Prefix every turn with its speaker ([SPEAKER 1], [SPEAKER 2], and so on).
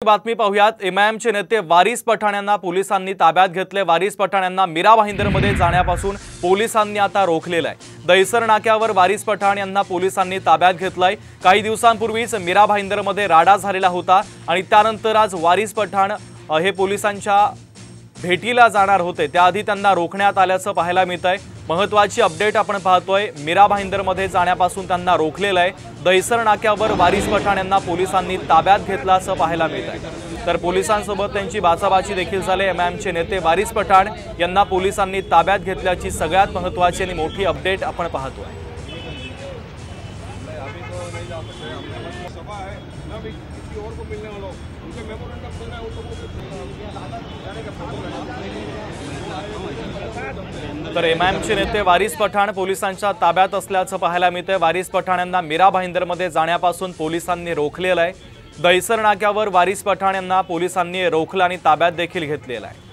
[SPEAKER 1] बातमी पाहूयात। एमआयएमचे नेते वारिस पठाण यांना पोलिसांनी ताब्यात घेतले। वारिस पठाण यांना मीरा भाईंदरमध्ये जाण्यापासून पोलिसांनी आता रोखलेलं आहे। दहिसर नाक्यावर वारिस पठाण यांना पोलिसांनी ताब्यात घेतलंय। काही दिवसांपूर्वीच मीरा भाईंदरमध्ये राडा झालेला होता आणि त्यानंतर आज वारिस पठाण हे पोलिसांच्या भेटीला जाणार होते, त्याआधी त्यांना रोखण्यात आल्याचं पाहायला मिळतंय। महत्त्वाची अपडेट आपण पाहतोय। मीरा भाईंदरमध्ये जाण्यापासून त्यांना रोखलेलं आहे। दहिसर नाक्यावर वारिस पठाण यांना पोलिसांनी ताब्यात घेतलं असं पाहायला मिळतंय। तर पोलिसांसोबत त्यांची बाचाबाची देखील झाली। एमआयएमचे नेते वारिस पठाण यांना पोलिसांनी ताब्यात घेतल्याची सगळ्यात महत्त्वाची आणि मोठी अपडेट आपण पाहतोय। तर एमआयएमचे नेते वारिस पठाण पोलिसांच्या ताब्यात असल्याचं पाहायला मिळतंय। वारिस पठाण यांना मीरा भाईंदरमध्ये जाण्यापासून पोलिसांनी रोखलेलं आहे। दहिसर नाक्यावर वारिस पठाण यांना पोलिसांनी रोखलं आणि ताब्यात देखील घेतलेलं आहे।